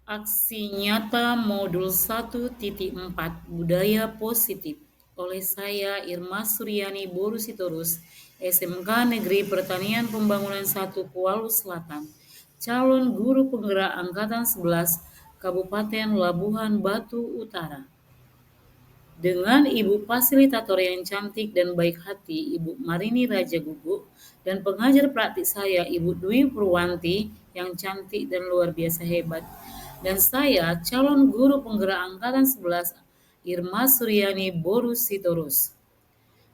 Aksi nyata modul 1.4 Budaya Positif oleh saya Irma Suryani Borusitorus, SMK Negeri Pertanian Pembangunan 1 Kuala Selatan, calon guru penggerak Angkatan 11 Kabupaten Labuhan Batu Utara. Dengan ibu fasilitator yang cantik dan baik hati, Ibu Marini Raja Guguk, dan pengajar praktik saya, Ibu Dwi Purwanti, yang cantik dan luar biasa hebat. Dan saya, calon guru penggerak Angkatan 11, Irma Suryani Borusitorus.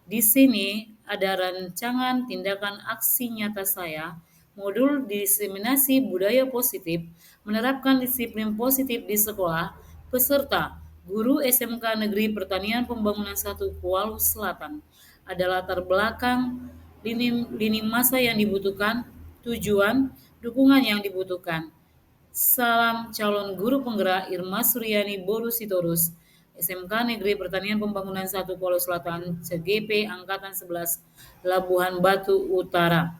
Di sini ada rancangan tindakan aksi nyata saya, modul diseminasi budaya positif, menerapkan disiplin positif di sekolah, peserta guru SMK Negeri Pertanian Pembangunan 1 Kuala Selatan. Ada latar belakang, lini masa yang dibutuhkan, tujuan, dukungan yang dibutuhkan. Salam calon guru penggerak Irma Suryani Borusitorus, SMK Negeri Pertanian Pembangunan 1 Kuala Selatan, CGP Angkatan 11, Labuhan Batu Utara.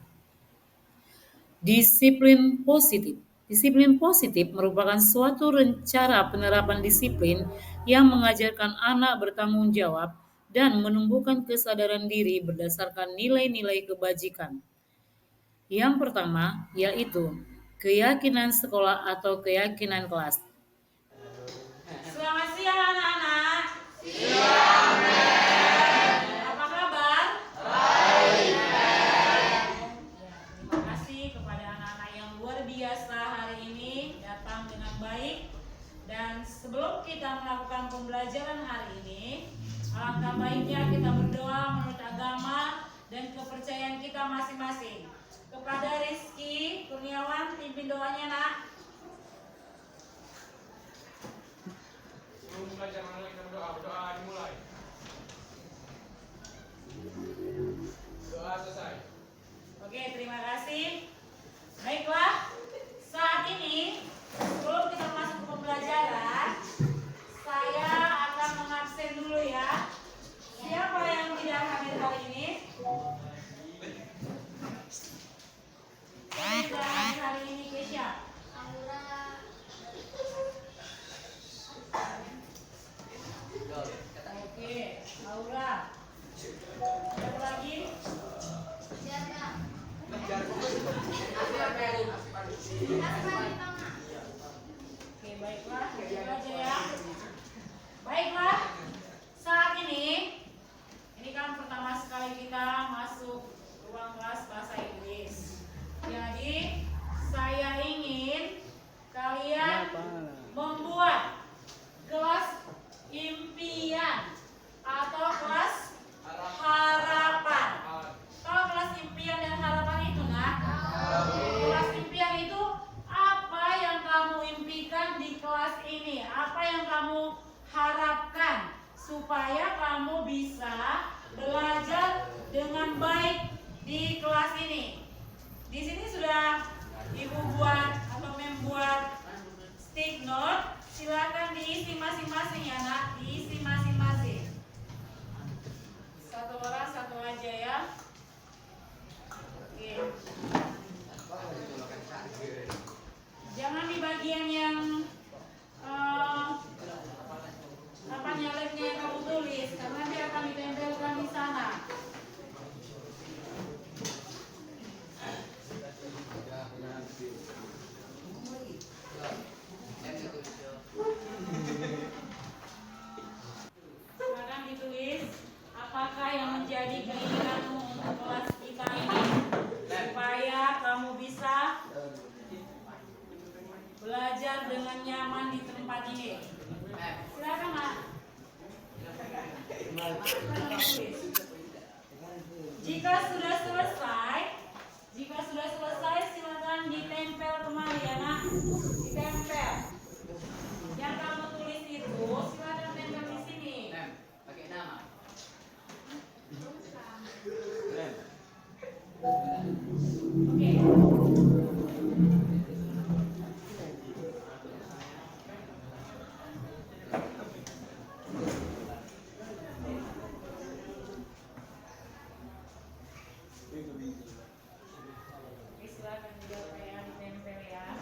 Disiplin positif. Disiplin positif merupakan suatu cara penerapan disiplin yang mengajarkan anak bertanggung jawab dan menumbuhkan kesadaran diri berdasarkan nilai-nilai kebajikan. Yang pertama yaitu keyakinan sekolah atau keyakinan kelas. Selamat siang anak-anak. Apa kabar? Terima kasih kepada anak-anak yang luar biasa hari ini datang dengan baik. Dan sebelum kita melakukan pembelajaran hari ini, alangkah baiknya kita berdoa menurut agama dan kepercayaan kita masing-masing. Kepada Rizky Kurniawan, pimpin doanya nak. Sebelum belajar kita berdoa dimulai. Doa selesai. Oke, terima kasih. Baiklah, saat ini sebelum kita masuk ke pembelajaran, saya akan mengabsen dulu ya. Siapa yang tidak hadir hari ini? Yang tidak hadir hari ini, Kesha? Oke, Aura. Siapa lagi? Oke, baiklah, itu aja ya. Baiklah, saat ini kan pertama sekali kita masuk ruang kelas bahasa Inggris. Jadi, saya ingin kalian membuat kelas impian atau kelas harapan. Kalau kelas impian dan harapan itu kelas impian itu apa yang kamu impikan di kelas ini, apa yang kamu harapkan supaya kamu bisa belajar dengan baik di kelas ini. Di sini sudah Ibu buat atau membuat stick note, silakan diisi masing-masing ya nak, diisi masing-masing. Satu orang satu aja ya. Oke. Jangan di bagian yang labnya yang kamu tulis, karena nanti akan ditempelkan di sana. Silakan ditulis apakah yang menjadi keinginanmu untuk kelas kita ini supaya kamu bisa belajar dengan nyaman di tempat ini. Silakan nak. Jika sudah selesai silakan ditempel kembali ya nak, ditempel. Yang kamu tulis itu silakan tempel di sini. Pakai nama. Oke. Silakan dijawab ya, ditempel ya.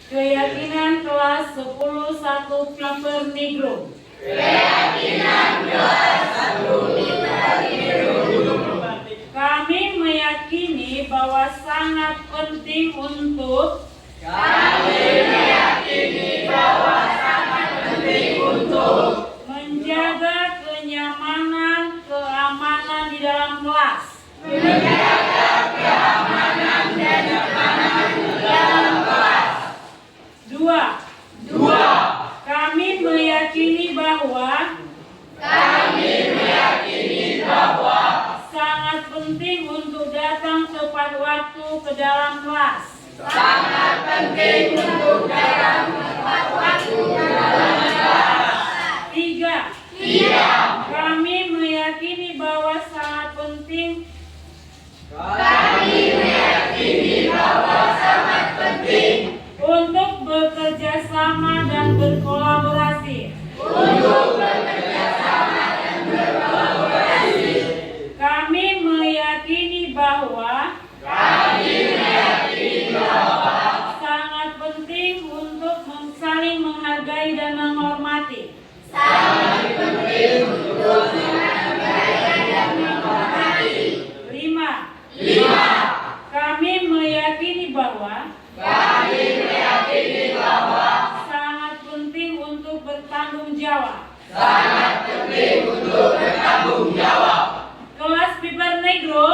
Keyakinan kelas 10 1 Piper Negro. Kami meyakini bahwa sangat penting untuk menjaga kenyamanan, keamanan di dalam kelas. Dua, kami meyakini bahwa sangat penting untuk datang tepat waktu ke dalam kelas. Tiga, kami meyakini bahwa sangat penting untuk bekerja sama dan berkolaborasi. Kami meyakini bahwa sangat penting untuk saling menghargai dan menghormati. Lima, kami meyakini bahwa sangat penting untuk bertanggung jawab. Kelas Piper Negro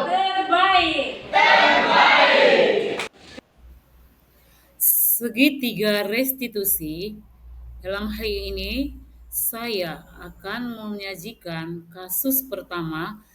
terbaik. Segitiga restitusi. Dalam hari ini saya akan menyajikan kasus pertama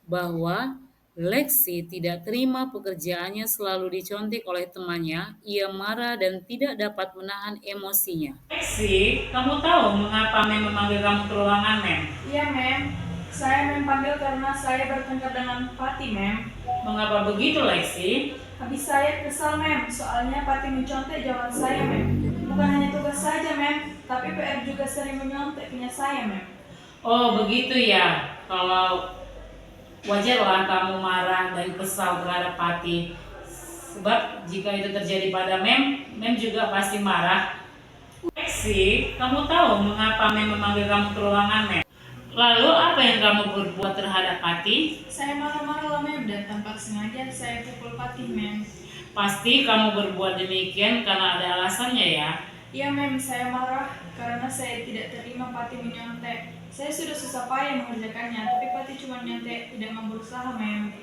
bahwa Lexi tidak terima pekerjaannya selalu dicontek oleh temannya. Ia marah dan tidak dapat menahan emosinya. Lexi, kamu tahu mengapa Mem memanggil kamu ke ruangan, Mem? Iya, Mem. Saya Mem panggil karena saya bertengkar dengan Pati, Mem. Mengapa begitu, Lexi? Habis saya kesal, Mem. Soalnya Pati mencontek jawaban saya, Mem. Bukan hanya tugas saja, Mem. Tapi PR juga sering menyontek punya saya, Mem. Oh, begitu ya. Kalau wajarlah kamu marah dan kesal terhadap Pati. Sebab jika itu terjadi pada Mem juga pasti marah. Lexi, kamu tahu mengapa Mem memanggil kamu ke ruangan, Mem? Lalu apa yang kamu berbuat terhadap Pati? Saya marah-marah lah, Mem. Dan tanpa sengaja saya pukul Pati, Mem. Pasti kamu berbuat demikian karena ada alasannya ya. Iya, Mem. Saya marah karena saya tidak terima Pati menyontek. Saya sudah susah payah mengerjakannya, tapi Pati cuma nyontek, tidak mau berusaha, Mem.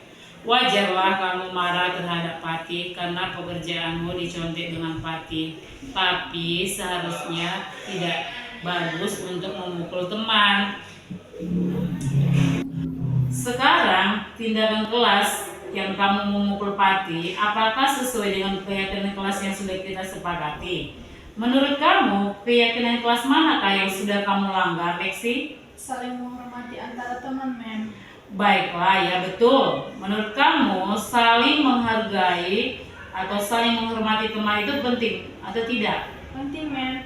Wajarlah kamu marah terhadap Pati karena pekerjaanmu dicontek dengan Pati. Tapi seharusnya tidak bagus untuk memukul teman. Sekarang tindakan kelas yang kamu memukul Pati, apakah sesuai dengan keyakinan kelas yang sudah kita sepakati? Menurut kamu, keyakinan kelas manakah yang sudah kamu langgar, Lexi? Saling menghormati antara teman, Mem. Baiklah, ya betul. Menurut kamu, saling menghargai atau saling menghormati teman itu penting atau tidak? Penting, Mem.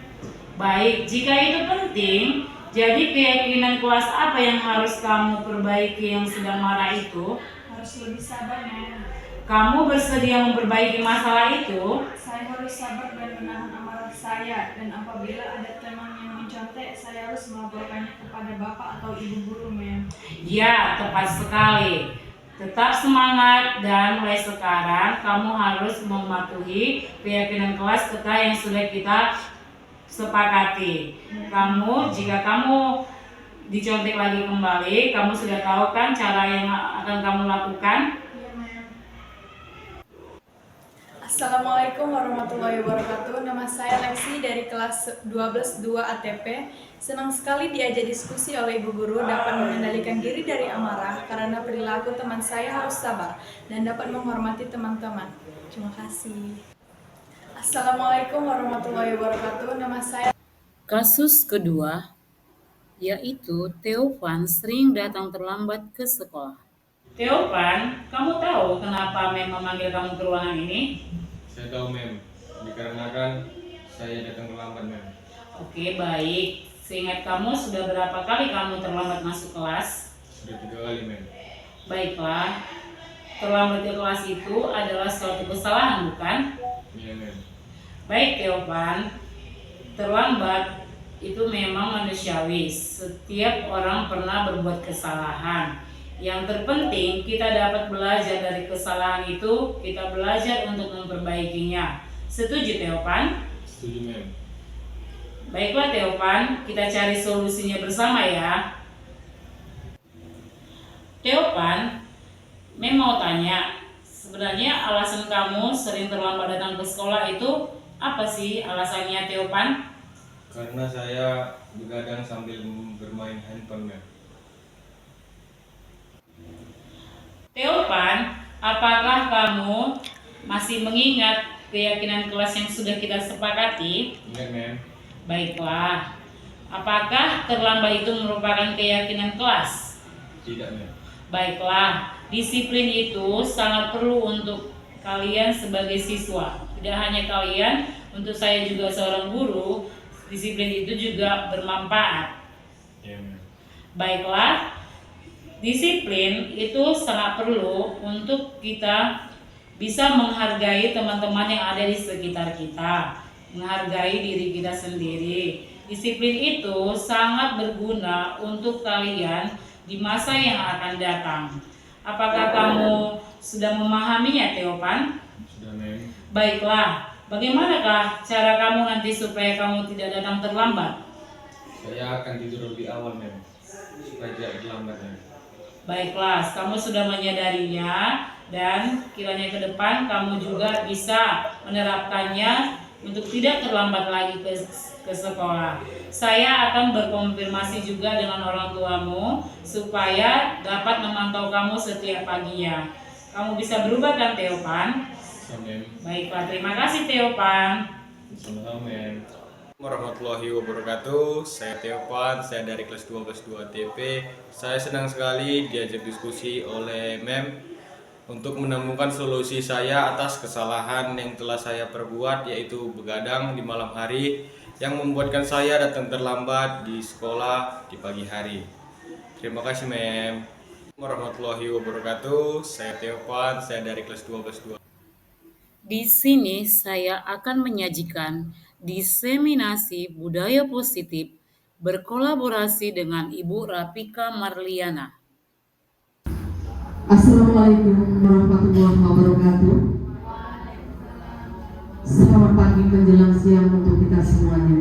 Baik, jika itu penting, jadi keyakinan kelas apa yang harus kamu perbaiki yang sedang marah itu? Harus lebih sabar, Mem. Kamu bersedia memperbaiki masalah itu? Saya harus sabar dan menahan amarah saya, dan apabila ada teman yang mencontek, saya harus melaporkannya kepada bapak atau ibu guru, Mem. Ya, tepat sekali. Tetap semangat dan mulai sekarang kamu harus mematuhi keyakinan kelas yang sudah kita sepakati. Jika kamu dicontek lagi kembali, kamu sudah tahu kan cara yang akan kamu lakukan? Iya, Mem. Assalamualaikum warahmatullahi wabarakatuh. Nama saya Lexi dari kelas 12-2 ATP. Senang sekali diajak diskusi oleh ibu guru dapat mengendalikan diri dari amarah karena perilaku teman saya harus sabar dan dapat menghormati teman-teman. Terima kasih. Assalamualaikum warahmatullahi wabarakatuh. Nama saya Kasus kedua yaitu Theovan sering datang terlambat ke sekolah. Theovan, kamu tahu kenapa Mem memanggil kamu ke ruangan ini? Saya tahu, Mem. Dikarenakan saya datang terlambat, Mem. Oke, baik. Seingat kamu, sudah berapa kali kamu terlambat masuk kelas? Sudah 3 kali, Mem. Baiklah, terlambat ke kelas itu adalah suatu kesalahan, bukan? Iya, Mem. Baik, Teopan. Terlambat itu memang manusiawi. Setiap orang pernah berbuat kesalahan. Yang terpenting kita dapat belajar dari kesalahan itu, kita belajar untuk memperbaikinya. Setuju, Teopan? Setuju, Mem. Baiklah, Teopan, kita cari solusinya bersama ya. Teopan, Mem mau tanya, sebenarnya alasan kamu sering terlambat datang ke sekolah itu apa sih alasannya, Teopan? Karena saya begadang sambil bermain handphone, Mem. Teopan, apakah kamu masih mengingat keyakinan kelas yang sudah kita sepakati? Ingat, Mem. Baiklah, apakah terlambat itu merupakan keyakinan kelas? Tidak, Mem. Baiklah, disiplin itu sangat perlu untuk kalian sebagai siswa. Tidak hanya kalian, untuk saya juga seorang guru, disiplin itu juga bermanfaat. Iya, Mem. Baiklah, disiplin itu sangat perlu untuk kita bisa menghargai teman-teman yang ada di sekitar kita, menghargai diri kita sendiri. Disiplin itu sangat berguna untuk kalian di masa yang akan datang. Apakah kamu sudah memahaminya, Teopan? Sudah, Mem. Baiklah, bagaimanakah cara kamu nanti supaya kamu tidak datang terlambat? Saya akan tidur lebih awal, Mem. Supaya tidak terlambat, Mem. Baiklah, kamu sudah menyadarinya dan kiranya ke depan kamu juga bisa menerapkannya untuk tidak terlambat lagi ke sekolah. Saya akan berkonfirmasi juga dengan orang tuamu supaya dapat memantau kamu setiap paginya. Kamu bisa berubah kan, Teopan? Bisa, Mem. Baiklah, terima kasih, Teopan. Sama-sama, Mem. Warahmatullahi wabarakatuh. Saya Teopan, saya dari kelas 12 TP. Saya senang sekali diajak diskusi oleh Mem untuk menemukan solusi saya atas kesalahan yang telah saya perbuat, yaitu begadang di malam hari yang membuatkan saya datang terlambat di sekolah di pagi hari. Terima kasih, Mem. Warahmatullahi wabarakatuh. Saya Teopan, saya dari kelas 12 Di sini saya akan menyajikan diseminasi budaya positif berkolaborasi dengan Ibu Rapika Marliana. Assalamualaikum warahmatullahi wabarakatuh. Selamat pagi menjelang siang untuk kita semuanya.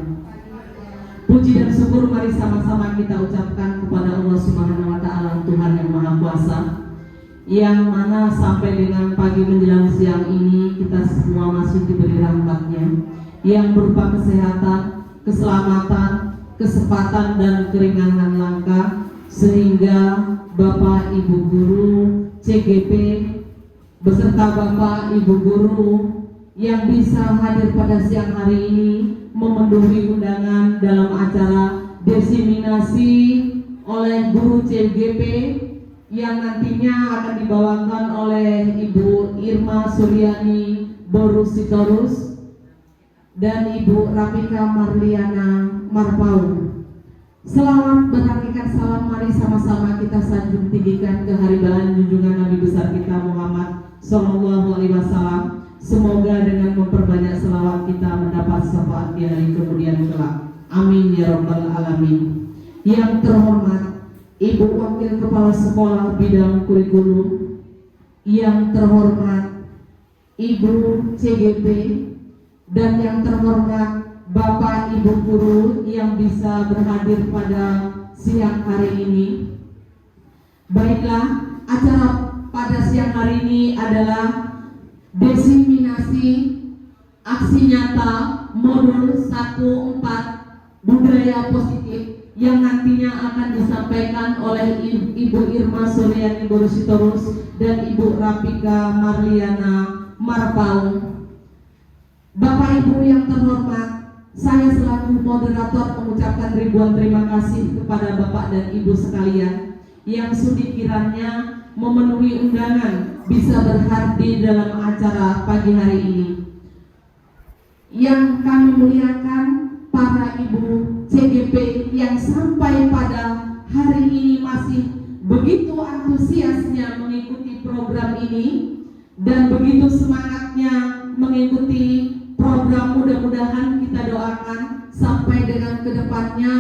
Puji dan syukur mari sama-sama kita ucapkan kepada Allah Subhanahu wa Ta'ala, Tuhan yang Maha Kuasa, yang mana sampai dengan pagi menjelang siang ini kita semua masih diberi rahmat-Nya yang berupa kesehatan, keselamatan, kesempatan dan keringanan langkah, sehingga Bapak Ibu Guru CGP beserta Bapak Ibu Guru yang bisa hadir pada siang hari ini memenuhi undangan dalam acara diseminasi oleh guru CGP yang nantinya akan dibawakan oleh Ibu Irma Suryani Borusitorus dan Ibu Rapika Marliana Marpaung. Selamat berhakikat salam, mari sama-sama kita sanjung tinggikan keharibalan junjungan Nabi besar kita Muhammad Sallallahu Alaihi Wasallam. Semoga dengan memperbanyak selawat kita mendapat syafaat di hari kemudian kelak. Amin ya rabbal alamin. Yang terhormat Ibu Wakil Kepala Sekolah Bidang Kurikulum, yang terhormat Ibu CGP, dan yang terhormat Bapak Ibu Guru yang bisa berhadir pada siang hari ini. Baiklah, acara pada siang hari ini adalah diseminasi aksi nyata modul 14 budaya positif yang nantinya akan disampaikan oleh Ibu Irma Suryani Borusitorus dan Ibu Rapika Marliana Marpaung. Bapak Ibu yang terhormat, saya selaku moderator mengucapkan ribuan terima kasih kepada Bapak dan Ibu sekalian yang sudi kiranya memenuhi undangan bisa berhadir dalam acara pagi hari ini. Yang kami muliakan para ibu CGP yang sampai pada hari ini masih begitu antusiasnya mengikuti program ini dan begitu semangatnya mengikuti program. Mudah-mudahan kita doakan sampai dengan kedepannya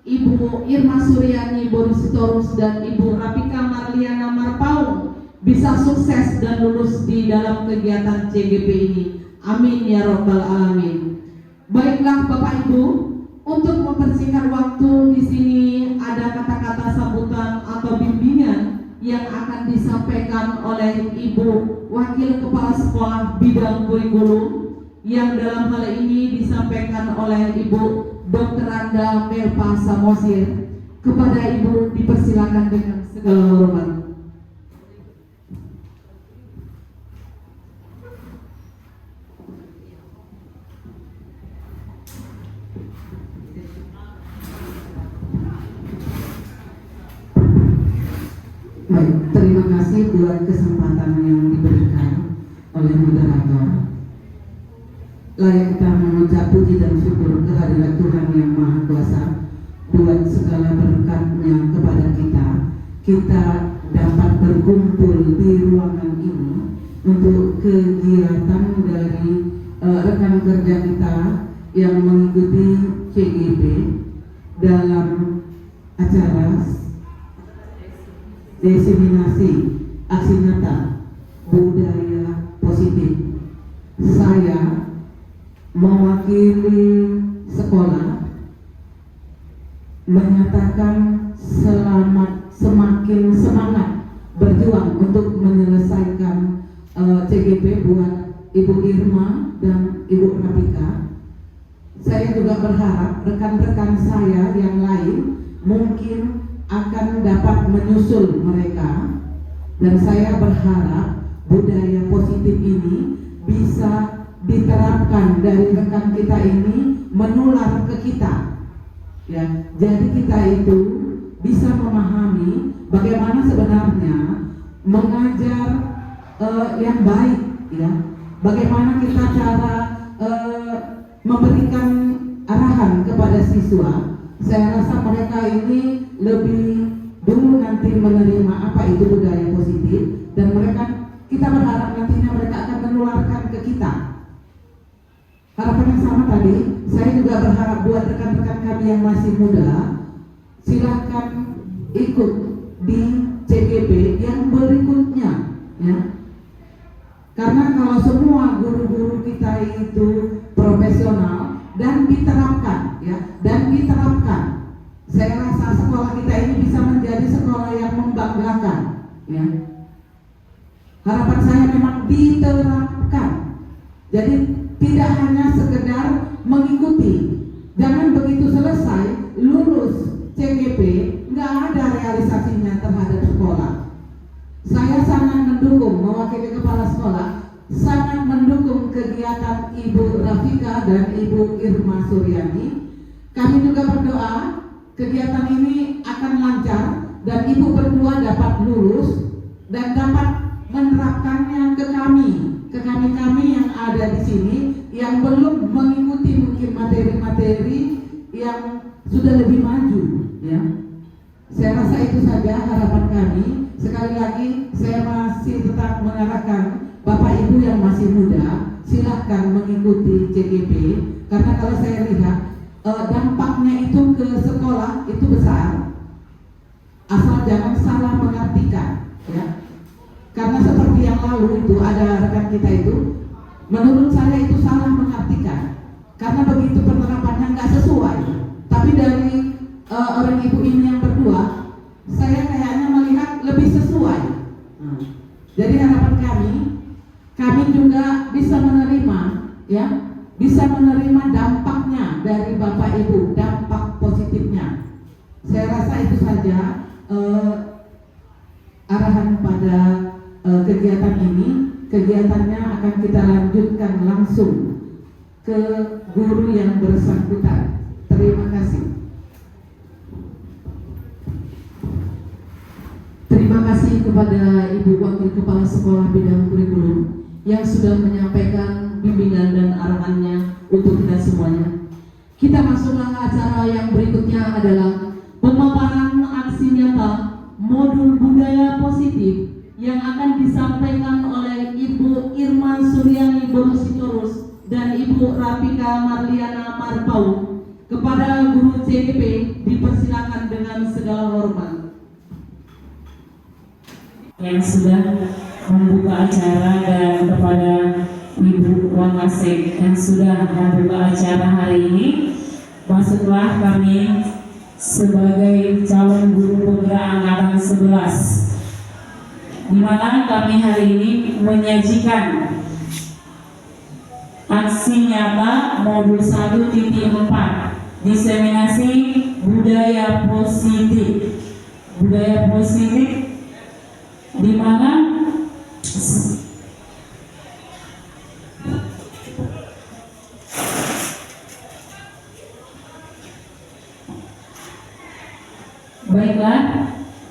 Ibu Irma Suryani Borusitorus dan Ibu Rapika Marliana Marpaung bisa sukses dan lulus di dalam kegiatan CGP ini. Amin ya Rabbal Alamin. Baiklah Bapak Ibu, untuk mempersingkat waktu di sini ada kata-kata sambutan atau bimbingan yang akan disampaikan oleh Ibu Wakil Kepala Sekolah Bidang Kurikulum yang dalam hal ini disampaikan oleh Ibu Dr. Anda Melpa Samosir. Kepada Ibu dipersilakan dengan segala hormat. Baik, terima kasih buat kesempatan yang diberikan oleh moderator. Layak kita mengucap puji dan syukur kehadirat Tuhan Yang Maha Kuasa buat segala berkatnya kepada kita. Kita dapat berkumpul di ruangan ini untuk kegiatan dari rekan kerja kita yang mengikuti CGP dalam acara diseminasi aksi nyata budaya positif. Saya mewakili sekolah menyatakan semakin semangat berjuang untuk menyelesaikan CGP buat Ibu Irma dan Ibu Rapika. Saya juga berharap rekan-rekan saya yang lain mungkin akan dapat menyusul mereka, dan saya berharap budaya positif ini bisa diterapkan dari rekan kita ini menular ke kita, ya. Jadi kita itu bisa memahami bagaimana sebenarnya mengajar yang baik, ya. Bagaimana kita cara memberikan arahan kepada siswa. Saya rasa mereka ini lebih dulu nanti menerima apa itu budaya positif, dan kita berharap nantinya mereka akan menularkan ke kita. Harapan yang sama tadi, saya juga berharap buat rekan-rekan kami yang masih muda, silahkan ikut di CGP yang berikutnya, ya. Karena kalau semua guru-guru kita itu profesional dan diterapkan, ya, saya rasa sekolah kita ini bisa menjadi sekolah yang membanggakan, ya. Harapan saya memang diterapkan. Jadi tidak hanya sekedar mengikuti. Jangan begitu selesai lulus CGP nggak ada realisasinya terhadap sekolah. Saya sangat mendukung, mewakili kepala sekolah, sangat mendukung kegiatan Ibu Rafika dan Ibu Irma Suryani. Kami juga berdoa kegiatan ini akan lancar dan Ibu berdua dapat lulus dan dapat menerapkannya ke kami yang ada di sini yang belum mengikuti mungkin materi-materi yang sudah lebih maju, ya. Saya rasa itu saja harapan kami. Sekali lagi saya masih tetap mengarahkan Bapak Ibu yang masih muda, silahkan mengikuti CGP, karena kalau saya lihat dampaknya itu ke sekolah itu besar, asal jangan salah mengartikan, ya. Karena seperti yang lalu itu ada rekan kita itu, menurut saya itu salah mengartikan, karena begitu penerapannya nggak sesuai. Tapi dari orang ibu ini yang berdua, saya kayaknya melihat lebih sesuai. Jadi harapan kami juga bisa menerima, ya, bisa menerima dampaknya dari Bapak Ibu, dampak positifnya. Saya rasa itu saja arahan pada kegiatan ini. Kegiatannya akan kita lanjutkan langsung ke guru yang bersangkutan. Terima kasih. Terima kasih kepada Ibu Wakil Kepala Sekolah Bidang Kurikulum yang sudah menyampaikan bimbingan dan arahannya untuk kita semuanya. Kita masuklah ke acara yang berikutnya adalah pemaparan aksi nyata modul budaya positif yang akan disampaikan oleh Ibu Irma Suryani Borusitorus dan Ibu Rafika Marliana Marpau. Kepada guru CDP dipersilakan dengan segala hormat. Yang sudah membuka acara dan kepada Ibu Wakasek yang sudah membuka acara hari ini, masuklah kami sebagai calon guru penggerak angkatan 11, di mana kami hari ini menyajikan aksi nyata modul 1.4 diseminasi budaya positif. Budaya positif di mana baiklah,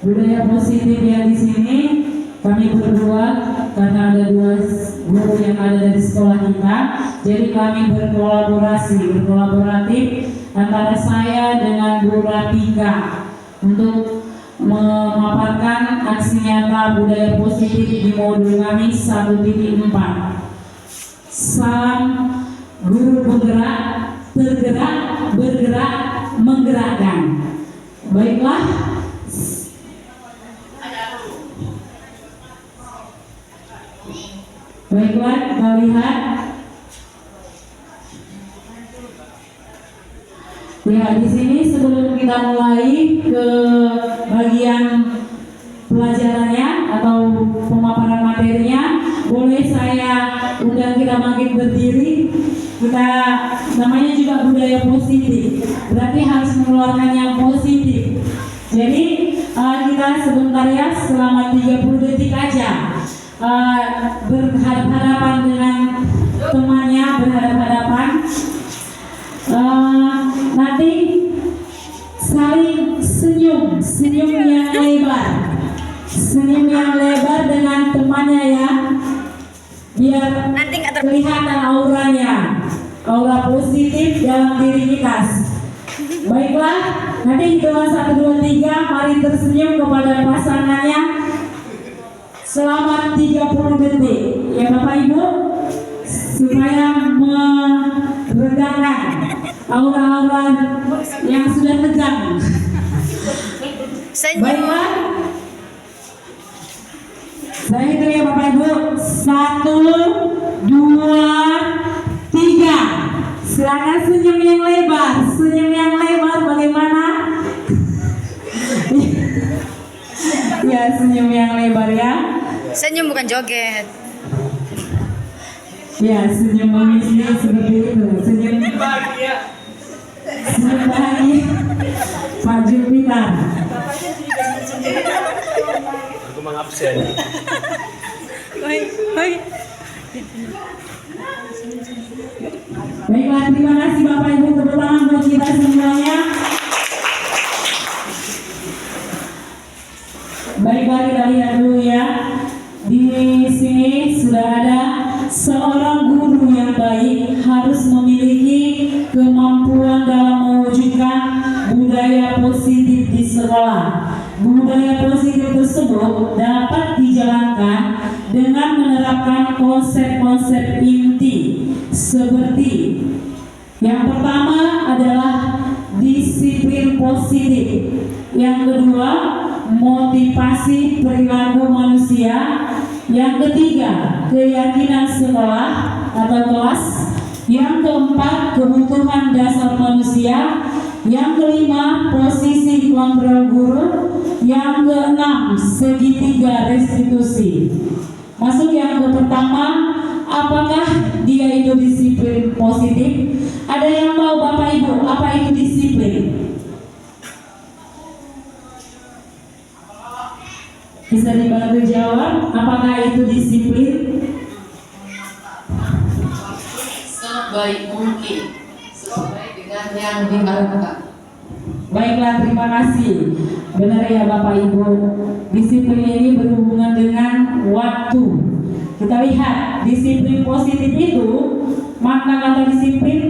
budaya positif yang di sini kami berdua, karena ada dua guru yang ada dari sekolah kita, jadi kami berkolaboratif antara saya dengan Bu Rafika untuk memaparkan aksi nyata budaya positif di modul kami 1.4. Salam guru penggerak, tergerak, bergerak, menggerakkan. Baiklah, kita lihat. Ya, di sini sebelum kita mulai ke bagian pelajarannya atau pemaparan materinya, boleh saya undang kita bangkit berdiri. Kita namanya juga budaya positif, berarti harus mengeluarkan yang positif. Jadi kita sebentar ya, selama 30 detik aja berhadapan dengan temannya, berhadapan. Nanti saling senyum yang lebar dengan temannya ya, biar kelihatan auranya, aura positif dalam diri kita. Baiklah, nanti hitungan 1, 2, 3, mari tersenyum kepada pasangannya selama 30 detik ya Bapak Ibu, supaya meredakan aura-aura yang sudah tegang. Baiklah, saya hitung ya Bapak Ibu, 1, 2, 3. Silakan senyum yang lebar bagaimana? Ya, senyum yang lebar ya. Senyum bukan joget. Ya, senyum manusia seperti itu. Senyum bahagia. Pak Jupiter. Aku mengabsen. Baiklah, terima kasih Bapak Ibu, tepuk tangan buat kita semuanya. Baiklah, kita lihat dulu ya. Di sini sudah ada seorang guru yang baik harus memiliki kemampuan dalam mewujudkan budaya positif di sekolah. Budaya positif tersebut dapat dijalankan dengan menerapkan konsep-konsep inti seperti yang pertama adalah disiplin positif, yang kedua motivasi perilaku manusia, yang ketiga keyakinan sekolah atau kelas, yang keempat kebutuhan dasar manusia, yang kelima posisi kontrol guru, yang keenam segitiga restitusi. Masuk yang ke pertama, apakah dia itu disiplin positif? Ada yang tahu Bapak Ibu apa itu disiplin? Bisa dibantu jawab, apakah itu disiplin? Sebaik mungkin, sesuai dengan yang diharapkan. Baiklah, terima kasih. Benar ya Bapak Ibu, disiplin ini berhubungan dengan waktu. Kita lihat disiplin positif itu, makna kata disiplin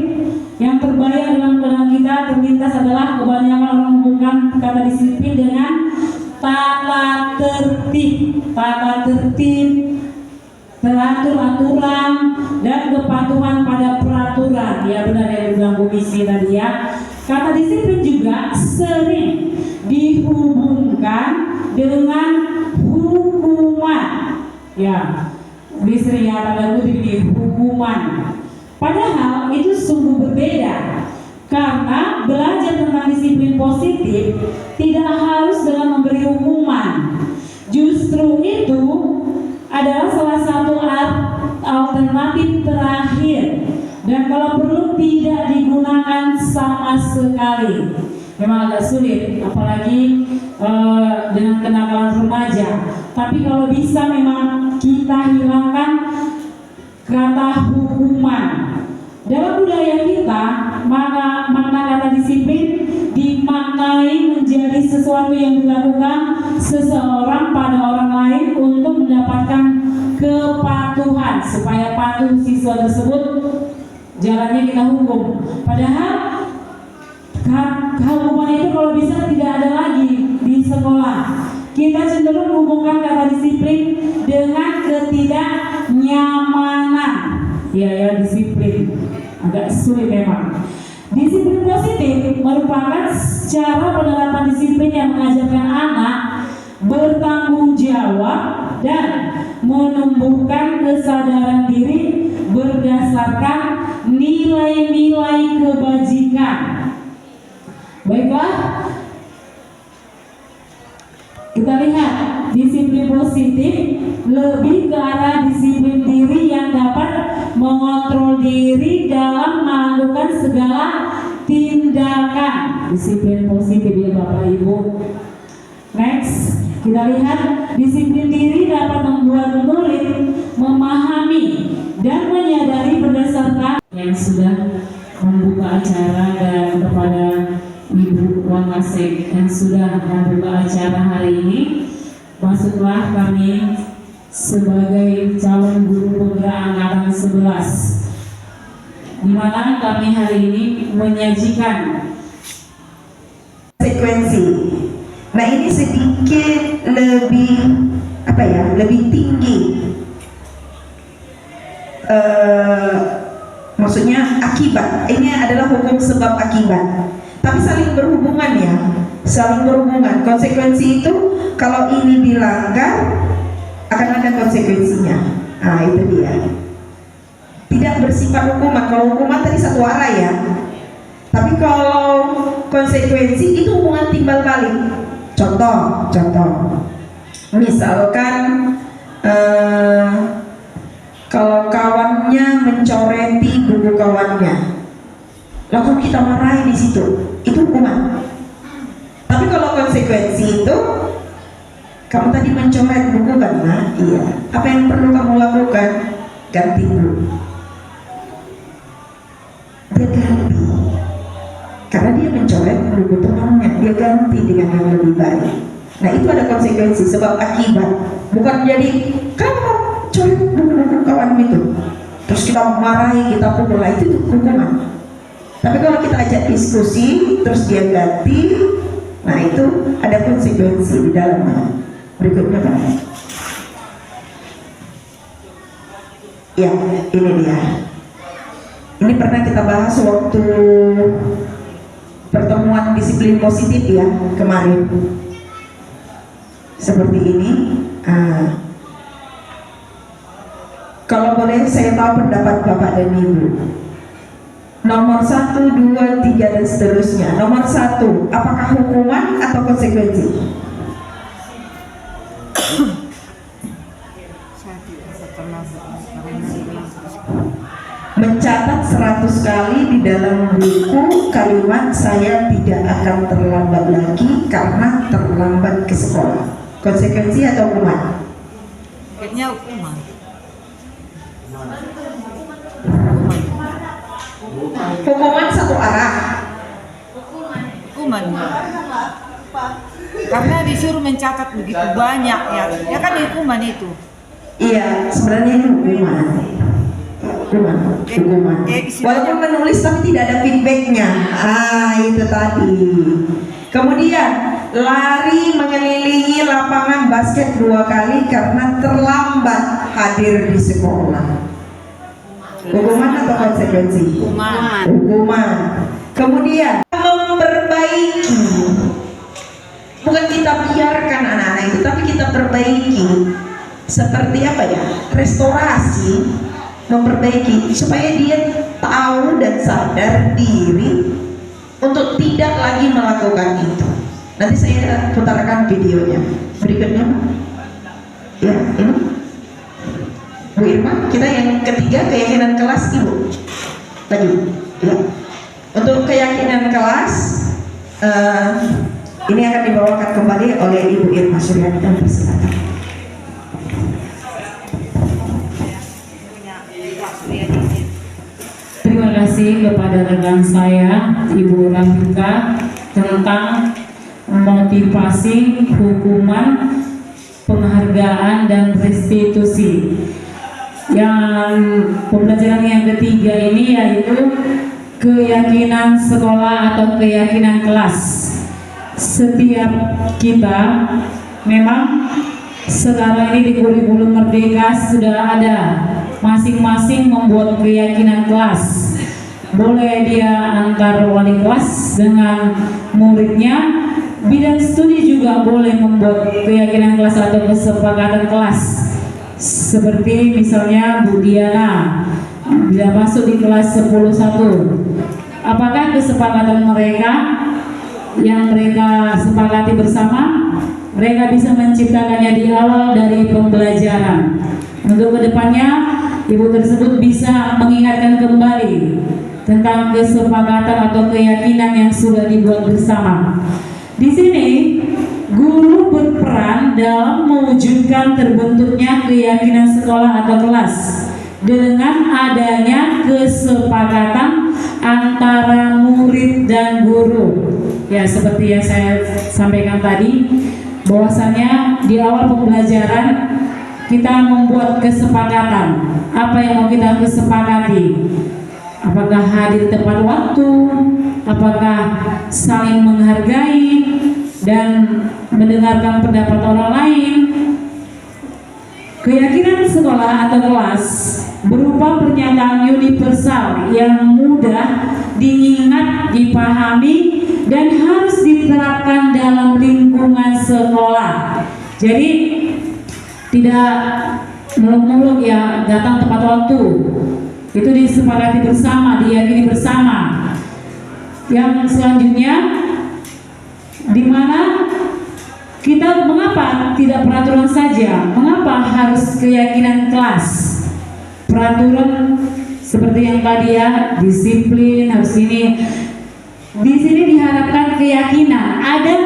yang terbayang dalam benak kita terlintas adalah kebanyakan orang menghubungkan kata disiplin dengan tata tertib, teratur aturan dan kepatuhan pada peraturan. Ya benar yang dibilang Bu Misi tadi ya. Kata disiplin juga sering dihubungkan dengan hukuman. Ya, sering ya tanda kutip ini hukuman. Padahal itu sungguh berbeda. Karena belajar tentang disiplin positif tidak harus dengan memberi hukuman. Justru itu adalah salah satu alternatif terakhir, dan kalau perlu tidak digunakan sama sekali. Memang agak sulit, apalagi dengan kenakalan remaja. Tapi kalau bisa memang kita hilangkan kata hukuman. Dalam budaya kita, maka makna kata disiplin dimaknai menjadi sesuatu yang dilakukan seseorang pada orang lain untuk mendapatkan kepatuhan, supaya patuh siswa tersebut, jalannya kita hukum. Padahal hukuman itu kalau bisa tidak ada lagi di sekolah. Kita cenderung menghubungkan kata disiplin dengan ketidaknyamanan. Ya disiplin agak sulit memang. Disiplin positif merupakan cara penerapan disiplin yang mengajarkan anak bertanggung jawab dan menumbuhkan kesadaran diri berdasarkan nilai-nilai kebajikan. Baiklah, kita lihat disiplin positif lebih ke arah disiplin diri yang dapat mengontrol diri dalam melakukan segala tindakan. Disiplin positif ya Bapak Ibu. Next, kita lihat disiplin diri dapat membuat murid memahami dan menyadari berdasarkan yang sudah membuka acara, dan kepada Ibu Wangasek yang sudah membuka acara hari ini. Masuklah kami sebagai calon guru penggerak angkatan 11, di mana kami hari ini menyajikan sekuensi. Nah ini sedikit lebih lebih tinggi, maksudnya akibat. Ini adalah hukum sebab akibat, tapi saling berhubungan ya, saling berhubungan. Konsekuensi itu kalau ini dilanggar akan ada konsekuensinya. Nah itu dia. Tidak bersifat hukuman. Kalau hukuman tadi satu arah ya, tapi kalau konsekuensi itu hubungan timbal balik. Contoh, misalkan kalau kawannya mencoreti buku kawannya, lalu kita marahi di situ, itu hukuman. Tapi kalau konsekuensi itu, kamu tadi mencoret buku kan, nah, iya. Apa yang perlu kamu lakukan? Ganti dulu. Dia ganti, karena dia mencoret buku temannya, dia ganti dengan yang lebih baik. Nah itu ada konsekuensi, sebab akibat. Bukan jadi kamu coret buku-buku kawan itu, terus kita marahi, kita pukul, itu hukuman. Tapi kalau kita ajak diskusi, terus dia ganti, nah itu ada konsekuensi di dalamnya. Berikutnya Pak. Ya, ini dia. Ini pernah kita bahas waktu pertemuan disiplin positif ya kemarin. Seperti ini. Kalau boleh saya tahu pendapat Bapak dan Ibu. Nomor 1, 2, 3 dan seterusnya. Nomor 1, apakah hukuman atau konsekuensi? Mencatat 100 kali di dalam buku kalimat saya tidak akan terlambat lagi karena terlambat ke sekolah. Konsekuensi atau hukuman? Kayaknya hukuman. Hukuman satu arah. Hukuman. Karena disuruh mencatat begitu banyak ya kan hukuman itu. Iya, sebenarnya ini hukuman. hukuman. Walaupun menulis tapi tidak ada feedbacknya. Itu tadi. Kemudian lari mengelilingi lapangan basket 2 kali karena terlambat hadir di sekolah. Hukuman atau konsekuensi? Hukuman. Kemudian memperbaiki. Bukan kita biarkan anak-anak itu, tapi kita perbaiki. Seperti apa ya? Restorasi, memperbaiki supaya dia tahu dan sadar diri untuk tidak lagi melakukan itu. Nanti saya putarkan videonya berikutnya. Ya, ini Bu Irma, kita yang ketiga, keyakinan kelas Ibu. Lagi, ya. Untuk keyakinan kelas ini akan dibawakan kembali oleh Ibu Irma Suryani. Persilakan. Terima kasih kepada rekan saya Ibu Rafika tentang motivasi, hukuman, penghargaan dan restitusi. Yang pembelajaran yang ketiga ini yaitu keyakinan sekolah atau keyakinan kelas. Setiap kita memang sekarang ini di kurikulum Merdeka sudah ada masing-masing membuat keyakinan kelas. Boleh dia antar wali kelas dengan muridnya. Bidang studi juga boleh membuat keyakinan kelas atau kesepakatan kelas. Seperti misalnya Bu Diana bila masuk di kelas 10.1, apakah kesepakatan mereka yang mereka sepakati bersama, mereka bisa menciptakannya di awal dari pembelajaran. Untuk kedepannya, ibu tersebut bisa mengingatkan kembali tentang kesepakatan atau keyakinan yang sudah dibuat bersama. Di sini, guru berperan dalam mewujudkan terbentuknya keyakinan sekolah atau kelas dengan adanya kesepakatan antara murid dan guru. Ya, seperti yang saya sampaikan tadi, bahwasanya di awal pembelajaran kita membuat kesepakatan. Apa yang mau kita kesepakati? Apakah hadir tepat waktu? Apakah saling menghargai dan mendengarkan pendapat orang lain? Keyakinan sekolah atau kelas berupa pernyataan universal yang mudah diingat, dipahami, dan harus diterapkan dalam lingkungan sekolah. Jadi tidak muluk-muluk ya, datang tepat waktu. Itu disepakati bersama, diyakini bersama. Yang selanjutnya, di mana kita mengapa tidak peraturan saja? Mengapa harus keyakinan kelas? Peraturan seperti yang tadi ya, disiplin harus ini. Di sini diharapkan keyakinan. Ada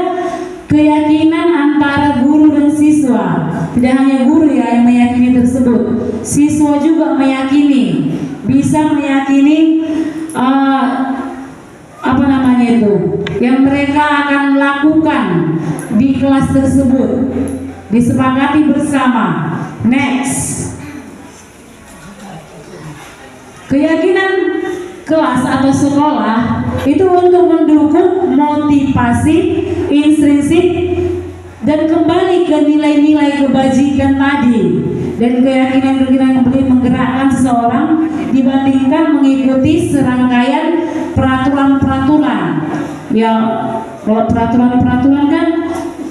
keyakinan antara guru dan siswa. Tidak hanya guru ya yang meyakini tersebut, siswa juga meyakini, bisa meyakini apa namanya itu, yang mereka akan lakukan di kelas tersebut, disepakati bersama. Next, keyakinan kelas atau sekolah itu untuk mendukung motivasi intrinsik dan kembali ke nilai-nilai kebajikan tadi, dan keyakinan-keyakinan yang boleh menggerakkan seseorang dibandingkan mengikuti serangkaian peraturan-peraturan. Ya, kalau peraturan-peraturan kan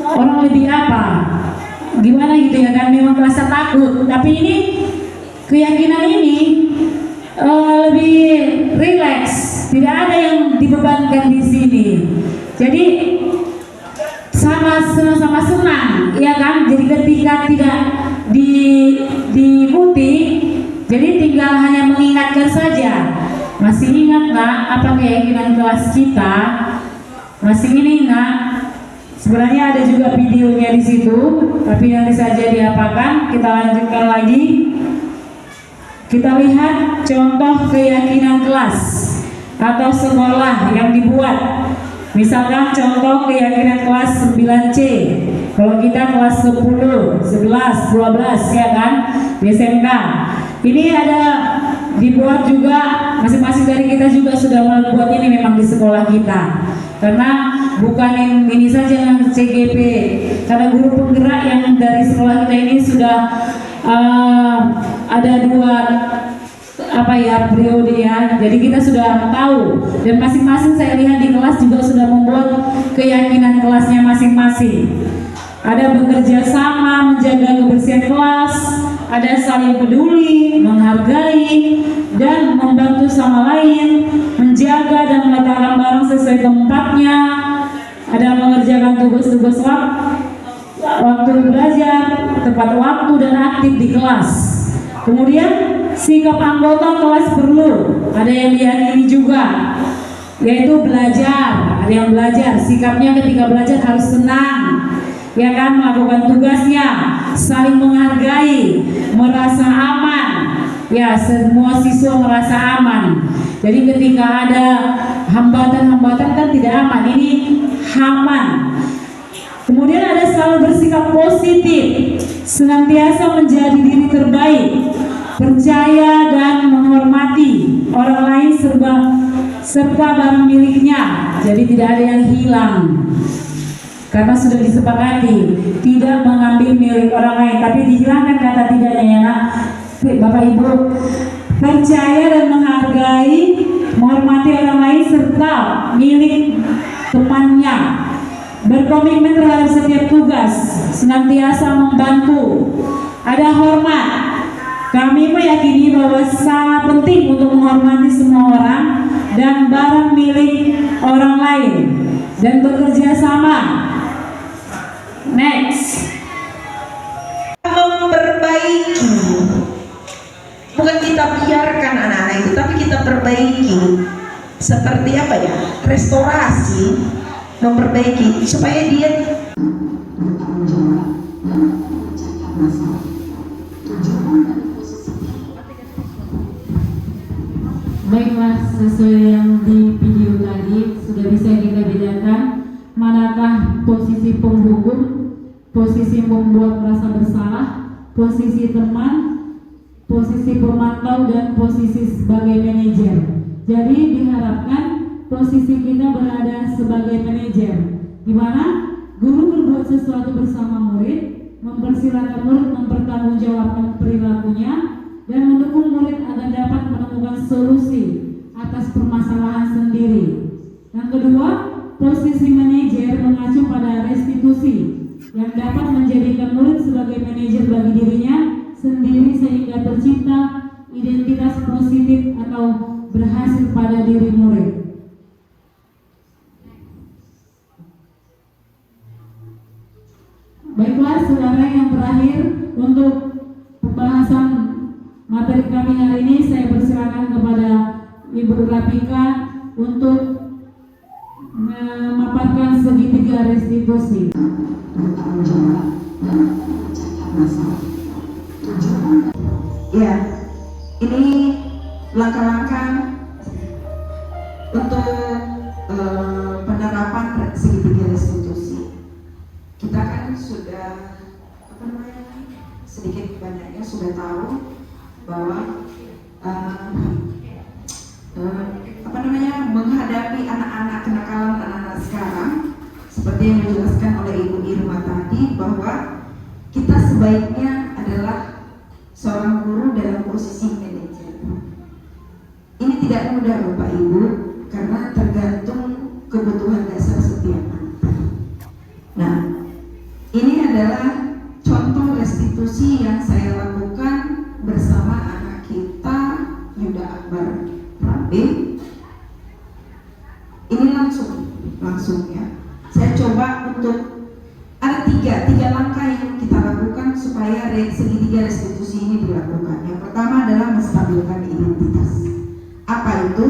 orang lebih apa? Gimana gitu ya kan, memang merasa takut. Tapi ini keyakinan ini lebih rileks, tidak ada yang dibebankan di sini. Jadi sama-sama senang, ya kan? Jadi ketika tidak diikuti, jadi tinggal hanya mengingatkan saja. Masih ingat nggak apa keyakinan kelas kita? Masih ini nggak? Sebenarnya ada juga videonya di situ, tapi nanti saja diapakan. Kita lanjutkan lagi. Kita lihat contoh keyakinan kelas atau sekolah yang dibuat. Misalkan contoh keyakinan kelas 9C. Kalau kita kelas 10, 11, 12 ya kan di SMK. Ini ada dibuat juga, masing-masing dari kita juga sudah membuat ini memang di sekolah kita. Karena bukan ini saja yang CGP, karena guru penggerak yang dari sekolah kita ini sudah ada 2 periode ya. Jadi kita sudah tahu, dan masing-masing saya lihat di kelas juga sudah membuat keyakinan kelasnya masing-masing. Ada bekerja sama, menjaga kebersihan kelas, ada saling peduli, menghargai, dan membantu sama lain, menjaga dan meletakkan barang sesuai tempatnya, ada mengerjakan tugas-tugas waktu belajar, tepat waktu dan aktif di kelas. Kemudian sikap anggota kelas perlu ada yang diyakini juga, yaitu belajar. Ada yang belajar, sikapnya ketika belajar harus senang, ya kan, melakukan tugasnya, saling menghargai, merasa aman. Ya, semua siswa merasa aman. Jadi ketika ada hambatan-hambatan kan tidak aman, ini aman. Kemudian ada selalu bersikap positif, senantiasa menjadi diri terbaik, percaya dan menghormati orang lain serta barang miliknya. Jadi tidak ada yang hilang. Karena sudah disepakati tidak mengambil milik orang lain, tapi dihilangkan kata tidaknya ya nak. Bapak Ibu, percaya dan menghargai, menghormati orang lain serta milik temannya, berkomitmen terhadap setiap tugas, senantiasa membantu, ada hormat. Kami meyakini bahwa sangat penting untuk menghormati semua orang dan barang milik orang lain dan bekerja sama. Next. Memperbaiki, bukan kita biarkan anak-anak itu, tapi kita perbaiki. Seperti apa ya? Restorasi, memperbaiki supaya dia Baiklah, sesuai yang di video tadi sudah bisa kita bedakan manakah posisi penghukum, posisi membuat merasa bersalah, posisi teman, posisi pemantau, dan posisi sebagai manajer. Jadi diharapkan posisi kita berada sebagai manajer, di mana guru berbuat sesuatu bersama murid, mempersilahkan murid mempertanggungjawabkan perilakunya, dan mendukung murid agar dapat menemukan solusi atas permasalahan sendiri. Yang kedua, posisi manajer mengacu pada restitusi yang dapat menjadikan murid sebagai manajer bagi dirinya sendiri sehingga tercipta identitas positif atau berhasil pada diri murid. Baiklah, saudara, yang terakhir untuk pembahasan materi kami hari ini saya persilakan kepada Ibu Rapika untuk memaparkan segitiga restitusi. ya, ini langkah-langkah untuk penerapan segitiga restitusi. Kita kan sudah sedikit banyaknya sudah tahu bahwa menghadapi anak-anak kenakalan anak-anak sekarang, seperti yang dijelaskan oleh Ibu Irma tadi, bahwa kita sebaiknya adalah seorang guru dalam posisi manajer. Ini tidak mudah Bapak Ibu, karena tergantung kebutuhan dasar setiap anak. Nah, ini adalah contoh restitusi yang saya lakukan bersama anak kita Yuda Akbar Rabe. Ini langsung ya. Saya coba untuk ada tiga langkah yang kita lakukan supaya segitiga restitusi ini dilakukan. Yang pertama adalah menstabilkan identitas. Apa itu?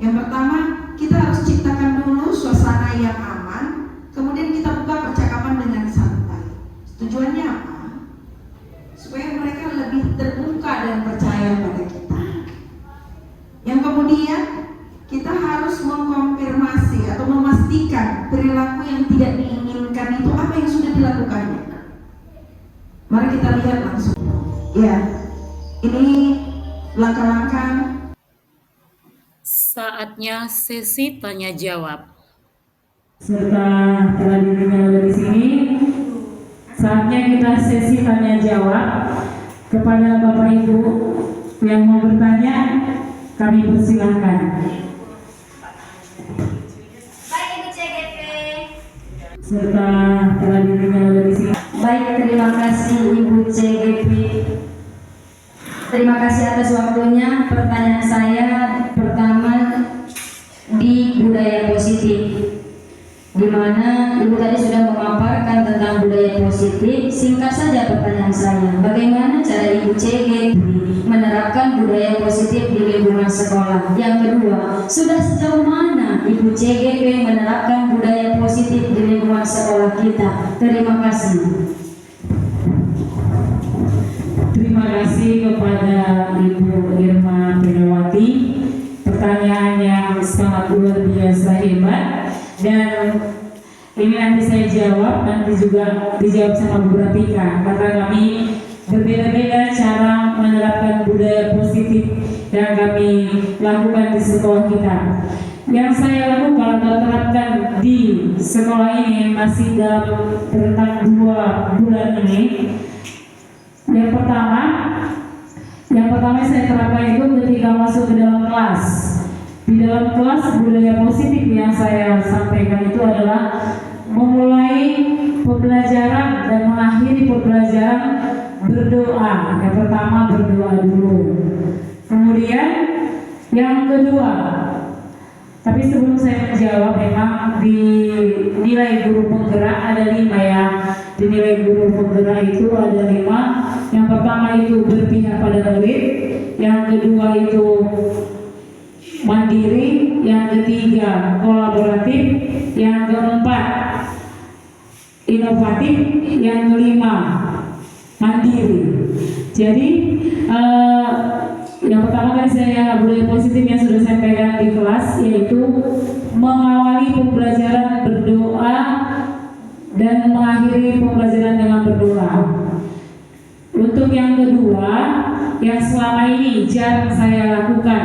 Yang pertama, kita harus ciptakan dulu suasana yang aman, kemudian kita buka percakapan dengan santai. Tujuannya apa? Supaya mereka lebih terbuka dan percaya pada kita. Yang kemudian, kita harus mengkonfirmasi atau memastikan perilaku yang tidak diinginkan itu apa yang sudah dilakukannya. Mari kita lihat langsung. Ya, ini langkah-langkah saatnya sesi tanya jawab. Serta telah didengar dari sini, saatnya kita sesi tanya jawab. Kepada Bapak Ibu yang mau bertanya, kami persilahkan. Baik Ibu CGP. Serta telah didengar dari sini. Baik, terima kasih Ibu CGP. Terima kasih atas waktunya. Pertanyaan saya pertama di budaya positif, di mana Ibu tadi sudah memaparkan tentang budaya positif. Singkat saja pertanyaan saya, bagaimana cara Ibu CGP menerapkan budaya positif di lingkungan sekolah? Yang kedua, sudah sejauh mana Ibu CGP menerapkan budaya positif di lingkungan sekolah kita? Terima kasih. Terima kasih kepada Ibu Irma Prenawati. Pertanyaan yang sangat luar biasa hebat, dan ini nanti saya jawab, nanti juga dijawab sama Bu Ratika, karena kami berbeda-beda cara menerapkan budaya positif yang kami lakukan di sekolah kita. Yang saya lakukan atau terapkan di sekolah ini masih dalam rentang 2 bulan ini. Yang pertama saya terapkan itu ketika masuk ke dalam kelas. Di dalam kelas, budaya positif yang saya sampaikan itu adalah memulai pembelajaran dan mengakhiri pembelajaran berdoa. Yang pertama berdoa dulu. Kemudian yang kedua, tapi sebelum saya menjawab, memang di nilai guru penggerak ada 5 ya. Di nilai guru penggerak itu ada 5. Yang pertama itu berpihak pada murid, yang kedua itu mandiri, yang ketiga kolaboratif, yang keempat inovatif, yang kelima mandiri. Jadi yang pertama kan saya budaya positif yang sudah saya pegang di kelas, yaitu mengawali pembelajaran berdoa dan mengakhiri pembelajaran dengan berdoa. Untuk yang kedua, yang selama ini jarang saya lakukan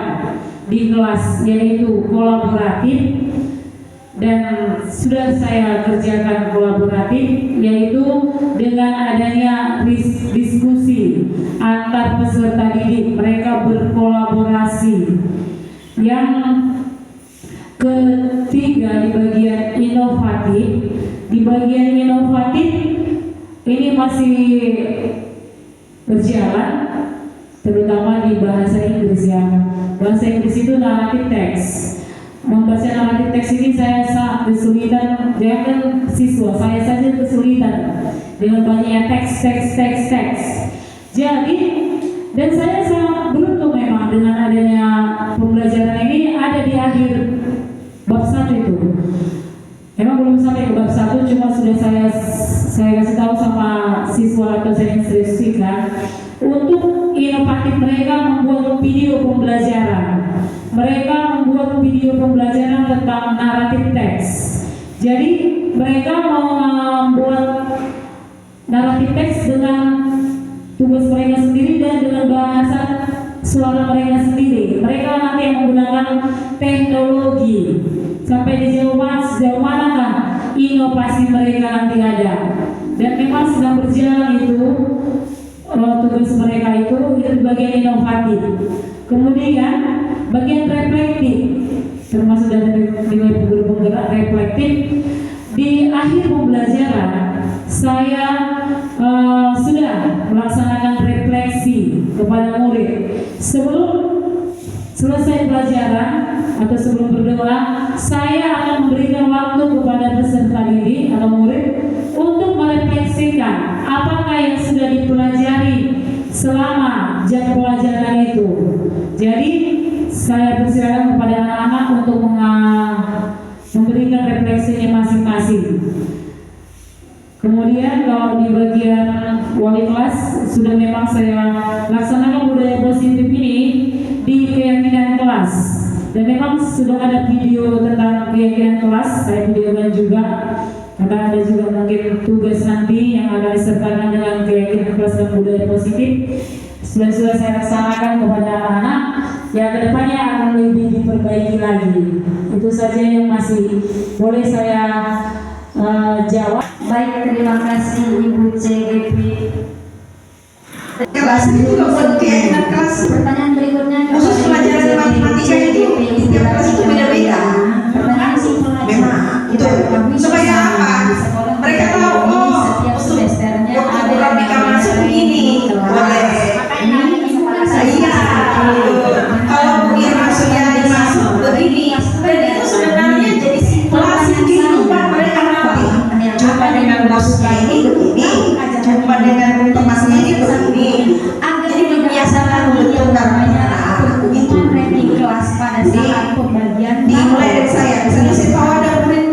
di kelas, yaitu kolaboratif, dan sudah saya kerjakan kolaboratif, yaitu dengan adanya diskusi antar peserta didik, mereka berkolaborasi. Yang ketiga, di bagian inovatif ini masih berjalan, terutama di bahasa Inggris ya. Bahasa Inggris itu naratif teks. Membaca naratif teks ini saya sangat kesulitan, jangan siswa, saya saja kesulitan dengan banyaknya teks. Jadi, dan saya sangat beruntung memang dengan adanya pembelajaran ini ada di akhir bab 1 itu. Memang belum sampai ke bab 1, cuma sudah saya kasih tahu sama siswa atau saya instruksikan untuk inovatif mereka membuat video pembelajaran. Mereka membuat video pembelajaran tentang naratif teks. Jadi mereka mau membuat naratif teks dengan tugas mereka sendiri dan dengan bahasa suara mereka sendiri. Mereka nanti yang menggunakan teknologi. Sampai sejauh manakah inovasi mereka nanti ada. Dan memang sedang berjalan itu tugas mereka itu di bagian inovatif. Kemudian bagian reflektif, termasuk dari nilai guru penggerak reflektif. Di akhir pembelajaran saya sudah melaksanakan refleksi kepada murid. Sebelum selesai pelajaran atau sebelum berdoa, saya akan memberikan waktu kepada peserta didik atau murid untuk merefleksikan apakah yang sudah dipelajari selama jam pelajaran itu. Jadi saya persilakan kepada anak-anak untuk memberikan refleksinya masing-masing. Kemudian kalau di bagian wali kelas sudah memang saya laksanakan budaya positif ini di keyakinan kelas, dan memang sudah ada video tentang keyakinan kelas, saya videokan juga karena ada juga mungkin tugas nanti yang akan disertakan dengan keyakinan kelas dan budaya positif. Sudah saya laksanakan kepada anak-anak. ya kedepannya akan lebih diperbaiki lagi. Itu saja yang masih boleh saya jawab. Baik, terima kasih Ibu CGP. Kelas itu juga buat keyakinan kelas. Pertanyaan berikutnya Khusus pelajaran matematika itu di tiap kelas itu beda-beda. Pertanyaan si pelajar. Memang itu supaya apa? Mereka tahu setiap semesternya waktu grafika masuk begini. Boleh. Iya. Kalau mungkin maksudnya masuk begini, dan itu sebenarnya jadi simulasi kehidupan mereka nanti. Jumpa dengan bosnya ini begini, jumpa dengan temannya ini begini. Jadi kebiasaan untuk namanya itu ranking kelas pada saat pembagian dimulai dari saya. Misalnya saya tahu ada murid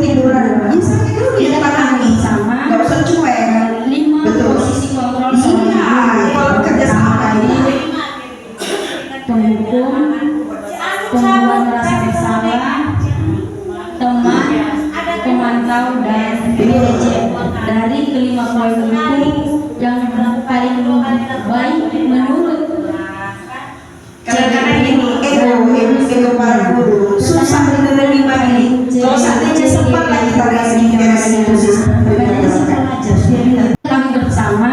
tiduran, ya saya tidur di depan kami, sama nggak usah cuek. 5 Betul. posisi kontrol Iya, kalau bekerja sama ini. penghukum, pembuat merasa bersalah, teman, pemantau, dan manajer. Dari kelima poin itu yang paling baik menurut Kadang-kadang ini ego para guru susah menerima ini. Kalau seandainya sempat lagi kita rekomendasi posisi kami bersama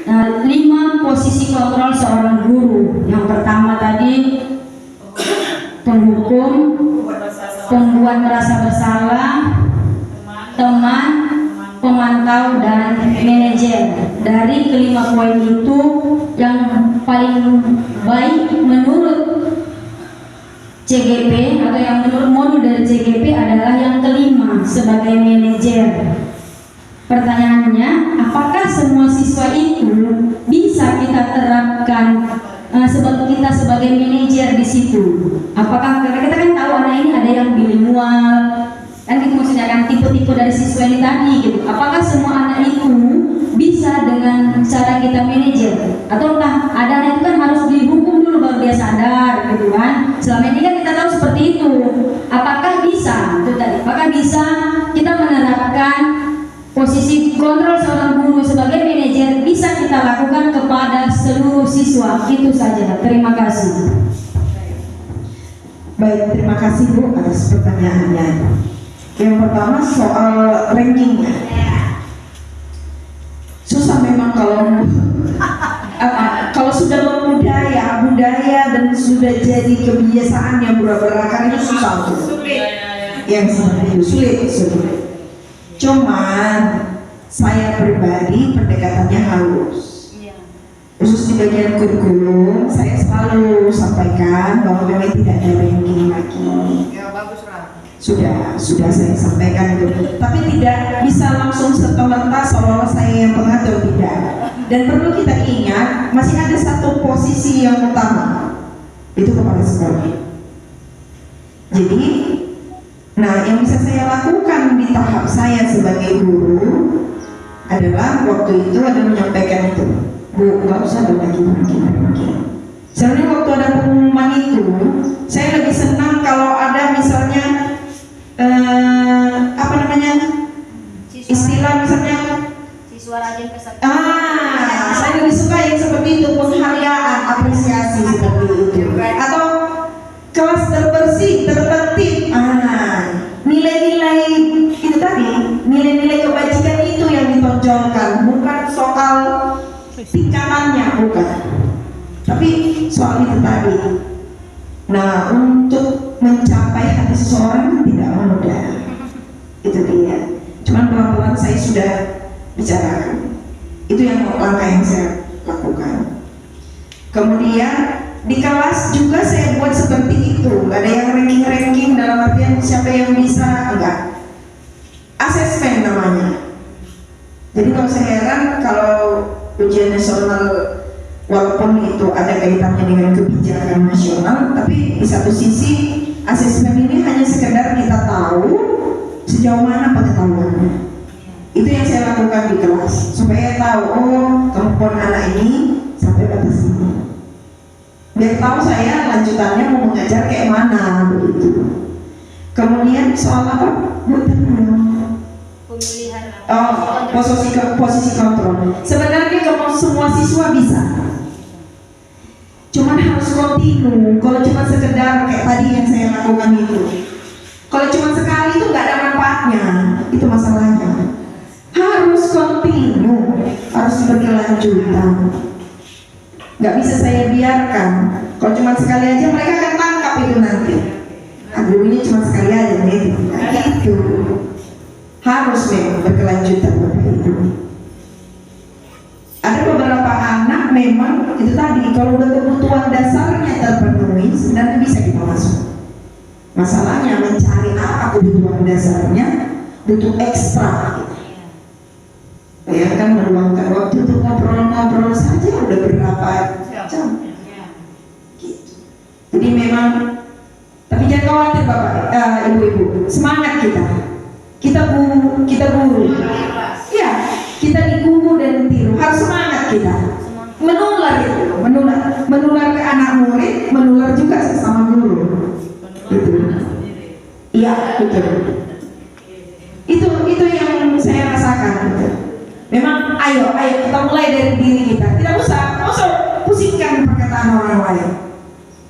5 posisi kontrol seorang guru. Yang pertama tadi penghukum, pembuat merasa bersalah, teman, pemantau, dan manajer. Dari kelima poin itu yang paling baik menurut CGP atau yang menurut modul dari CGP adalah yang kelima sebagai manajer. Pertanyaannya, apakah semua siswa itu bisa kita terapkan sebab kita sebagai manajer di situ? Apakah karena kita kan tahu anak ini ada yang bilingual, kan itu maksudnya kan tipe-tipe dari siswa ini tadi gitu. Apakah semua anak itu bisa dengan cara kita manajer? Ataukah ada anak itu kan harus dihukum dulu baru dia sadar gitu kan? Selama ini kan kita tahu seperti itu. Apakah bisa? Itu tadi. Apakah bisa kita menerapkan posisi kontrol seorang guru sebagai manajer bisa kita lakukan kepada seluruh siswa? Itu saja. Terima kasih. Baik, terima kasih Bu atas pertanyaannya. Yang pertama soal rankingnya. Susah memang kalau sudah budaya dan sudah jadi kebiasaan yang berakar itu susah untuk. Yang seperti itu sulit. Cuman saya pribadi pendekatannya halus. Khusus di bagian kurikulum saya selalu sampaikan bahwa memang tidak ada ranking lagi. Sudah saya sampaikan itu, tapi tidak bisa langsung serta-merta seolah-olah saya yang pengatur, tidak. Dan perlu kita ingat masih ada satu posisi yang utama, itu kepala sekolah. Jadi, nah yang bisa saya lakukan di tahap saya sebagai guru adalah waktu itu ada menyampaikan itu, Bu, nggak usah berbagi. Soalnya waktu ada pengumuman itu, saya lebih senang kalau ada misalnya istilah misalnya Siswa rajin peserta. saya lebih suka yang seperti itu, penghargaan, apresiasi seperti itu, atau kelas terbersih, tertertib. Nilai-nilai itu tadi, nilai-nilai kebajikan itu yang ditonjolkan, bukan soal tingkatannya, bukan, tapi soal itu tadi. Nah, untuk mencapai hati seseorang tidak mudah, itu dia. Cuman pelan-pelan saya sudah bicarakan. Itu yang langkah yang saya lakukan. Kemudian di kelas juga saya buat seperti itu. Gak ada yang ranking-ranking dalam artian siapa yang bisa, enggak. Asesmen namanya. Jadi kalau saya heran kalau ujian nasional, walaupun itu ada kaitannya dengan kebijakan nasional, tapi di satu sisi asesmen ini hanya sekedar kita tahu sejauh mana pengetahuannya. Itu yang saya lakukan di kelas supaya tahu, kemampuan anak ini sampai batas ini, biar tahu saya lanjutannya mau mengajar kayak mana, begitu. Kemudian soal apa? Pemilihan posisi kontrol. Sebenarnya semua siswa bisa, cuman harus harus kontinu. Kalau cuma sekedar kayak tadi yang saya lakukan itu, kalau cuma sekali itu nggak ada manfaatnya, itu masalahnya. Harus kontinu, harus berkelanjutan. Nggak bisa saya biarkan. Kalau cuma sekali aja mereka akan tangkap itu nanti. Aduh, ini cuma sekali aja nih. Nah, itu harus memang berkelanjutan Bapak Ibu. Ada beberapa anak memang itu tadi, kalau udah kebutuhan dasarnya terpenuhi sebenarnya bisa kita masuk. Masalahnya mencari apa kebutuhan dasarnya, butuh ekstra. Ya kan, meluangkan waktu untuk ngobrol-ngobrol saja udah berapa jam. Gitu. Jadi memang, tapi jangan khawatir Bapak, Ibu-ibu, semangat kita guru. Ya, kita digugu dan ditiru, harus semangat kita. Menular itu, menular ke anak murid, menular juga sesama guru. Gitu. Iya, betul. Itu yang saya rasakan. Gitu. Memang ayo kita mulai dari diri kita. Tidak usah pusingkan perkataan orang lain.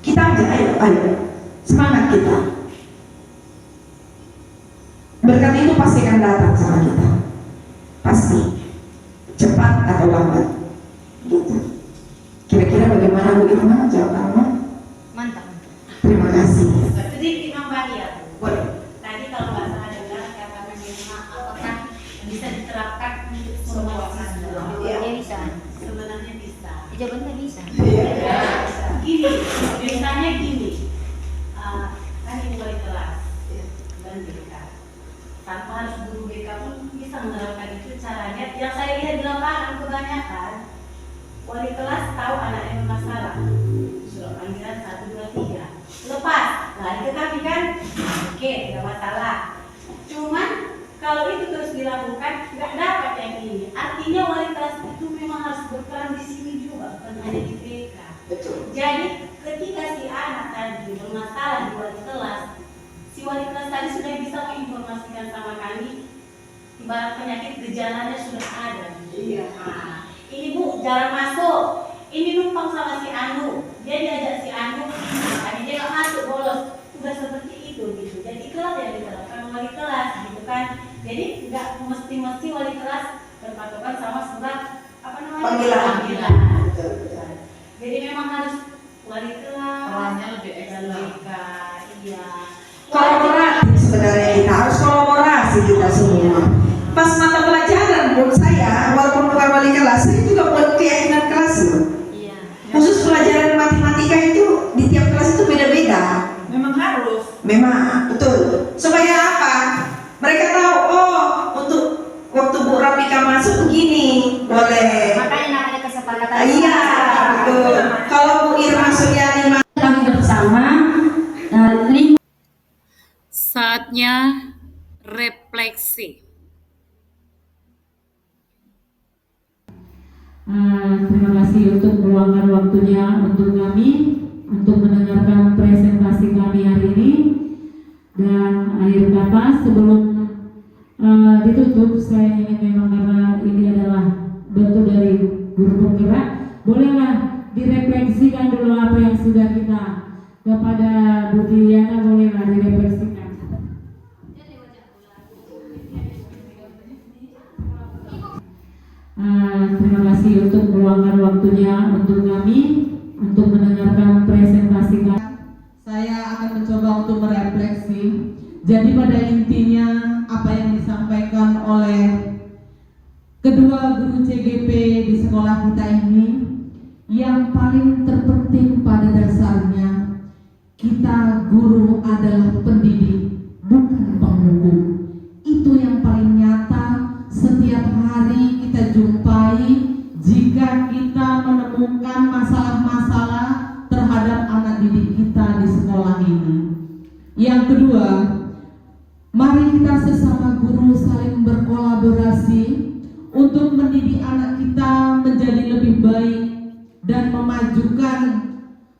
Kita aja, ayo. Semangat kita. Berkat itu pasti akan datang sama kita. Pasti. Cepat atau lambat. Gitu. Kira-kira bagaimana Bu Irma jawabannya? Mantap. Terima kasih. Sedikit nambah ya. Boleh. Tadi kalau nggak salah dengar kata Irma, apakah bisa diterapkan untuk semua siswa? Ya bisa. Sebenarnya bisa. Jawabannya bisa. Gini, misalnya gini, kan ini wali kelas dan BK. Tanpa harus guru BK pun bisa menerapkan itu caranya. Yang saya lihat di lapangan kebanyakan wali kelas tahu anaknya bermasalah. Surat panggilan 1, 2, 3. Lepas, lari ke kami kan? Oke, tidak masalah. Cuman kalau itu terus dilakukan, nggak dapat yang ini. Artinya wali kelas itu memang harus berperan di sini juga, bukan hanya di BK. Jadi ketika si anak tadi bermasalah di wali kelas, si wali kelas tadi sudah bisa menginformasikan sama kami, ibarat penyakit gejalanya sudah ada. Iya. Nah, ini Bu, jalan masuk. Ini numpang sama si Anu. Dia diajak si Anu, tadi dia nggak masuk, bolos. Sudah seperti itu gitu. Jadi itulah yang diterapkan wali kelas, gitu kan. Jadi nggak mesti wali kelas berpatokan sama surat apa namanya? Panggilan. Jadi memang harus wali kelas. Perannya lebih ekstra. Iya. Kolaboratif sebenarnya, kita harus kolaborasi kita semua. Pas mata pelajaran pun saya, walaupun bukan wali kelas, saya juga buat keyakinan kelas loh. Iya. Khusus pelajaran matematika itu di tiap kelas itu beda-beda. Memang harus. Memang betul. Supaya apa? Mereka tahu, oh untuk waktu Bu Rafika masuk begini, boleh. Makanya namanya kesepakatan. Iya, betul. Kalau Bu Irma Suryani kami bersama Saatnya refleksi. Terima kasih untuk meluangkan waktunya untuk kami, untuk mendengarkan presentasi kami hari ini. Dan akhir kata sebelum ditutup, saya ingin memang karena ini adalah bentuk dari guru penggerak, bolehlah direfleksikan dulu apa yang sudah kita kepada Bu Diana, bolehlah direfleksikan. Terima kasih untuk meluangkan waktunya untuk kami, untuk mendengarkan presentasi kami. Saya akan mencoba untuk merefleksi. Jadi pada intinya apa yang disampaikan oleh kedua guru CGP di sekolah kita ini, yang paling terpenting pada dasarnya kita guru adalah pendidik, bukan penghukum. Itu yang paling nyata setiap hari kita jumpai jika kita menemukan masalah-masalah terhadap anak didik kita di sekolah ini. Yang kedua, mari kita sesama guru saling berkolaborasi untuk mendidik anak kita menjadi lebih baik dan memajukan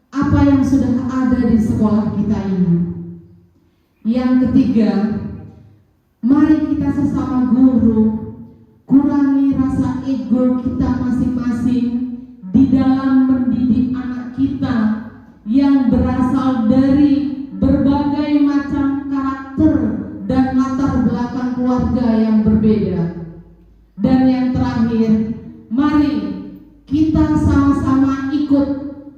apa yang sudah ada di sekolah kita ini. Yang ketiga, mari kita sesama guru kurangi rasa ego kita masing-masing di dalam mendidik anak kita yang berasal dari berbagai macam karakter dan latar belakang keluarga yang berbeda. Dan yang terakhir, mari kita sama-sama ikut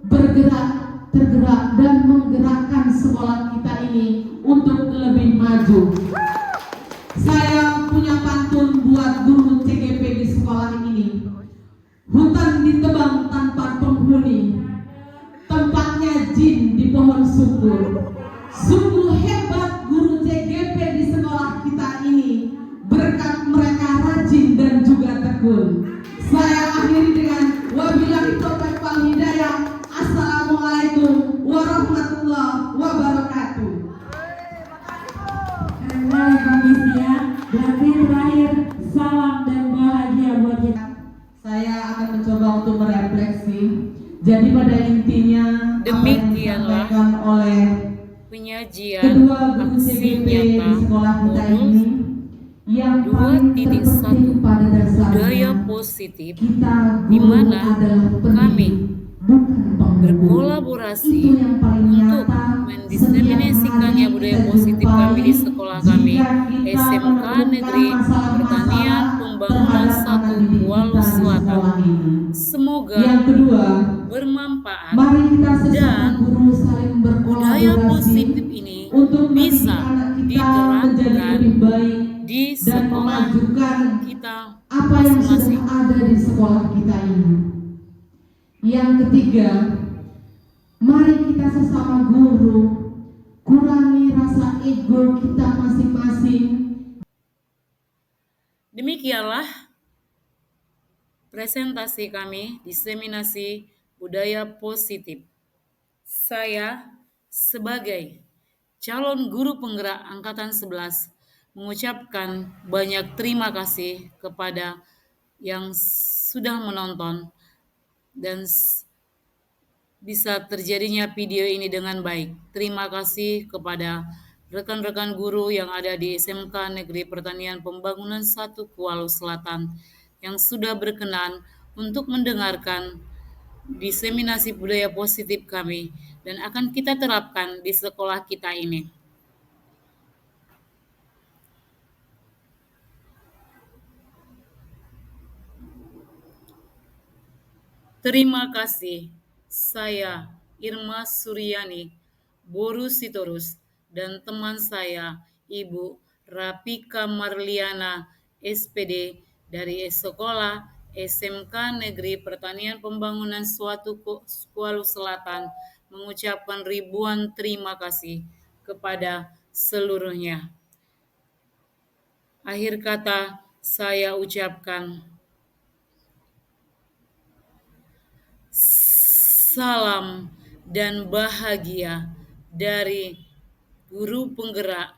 bergerak, tergerak dan menggerakkan sekolah kita ini untuk lebih maju. Saya punya pantun buat guru CGP di sekolah ini. Hutan ditebang tanpa penghuni, tempatnya jin di pohon syukur. Sungguh hebat guru CGP di sekolah kita ini, berkat mereka rajin dan juga tekun. Saya akhiri dengan wabillahi taufiq wal hidayah. Assalamualaikum warahmatullahi wabarakatuh. Karena Indonesia berarti terakhir salam dan bahagia buat kita. Saya akan mencoba untuk merefleksi. Jadi pada intinya apa yang Demikianlah disampaikan oleh penyajian kedua guru aksi CGP nyata di sekolah kita modul ini yang paling 2.1 terpenting pada dasarnya budaya positif, kita di guru mana adalah pendidik, kami bukan penghubung. berkolaborasi Itu yang paling untuk nyata. mendiseminasikannya Setiap budaya hari positif kita kami di jumpai sekolah kami jika kita SMK menemukan Negeri masalah-masalah Pertanian Pembangunan terhadap 1 anak didik Kuala kita di Selatan. sekolah ini. Semoga Yang kedua, bermanfaat mari kita sesama dan guru saling budaya berkolaborasi positif ini untuk bisa mendidik anak kita menjadi diterapkan lebih baik di dan sekolah memajukan kita apa yang sudah masing-masing. ada di sekolah kita ini. Yang ketiga, mari kita sesama guru kurangi rasa ego kita masing-masing. Demikianlah presentasi kami diseminasi budaya positif. Saya sebagai calon guru penggerak angkatan 11 mengucapkan banyak terima kasih kepada yang sudah menonton dan bisa terjadinya video ini dengan baik. Terima kasih kepada rekan-rekan guru yang ada di SMK Negeri Pertanian Pembangunan 1 Kuala Selatan yang sudah berkenan untuk mendengarkan diseminasi budaya positif kami dan akan kita terapkan di sekolah kita ini. Terima kasih. Saya Irma Suryani Borusitorus dan teman saya Ibu Rapika Marliana SPD dari Sekolah SMK Negeri Pertanian Pembangunan Suatu Kuala Selatan mengucapkan ribuan terima kasih kepada seluruhnya. Akhir kata saya ucapkan salam dan bahagia dari guru penggerak,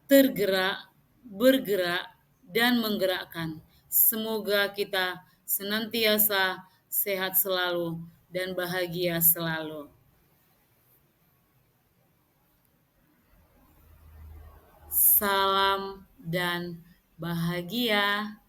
tergerak, bergerak, dan menggerakkan. Semoga kita senantiasa sehat selalu dan bahagia selalu. Salam dan bahagia.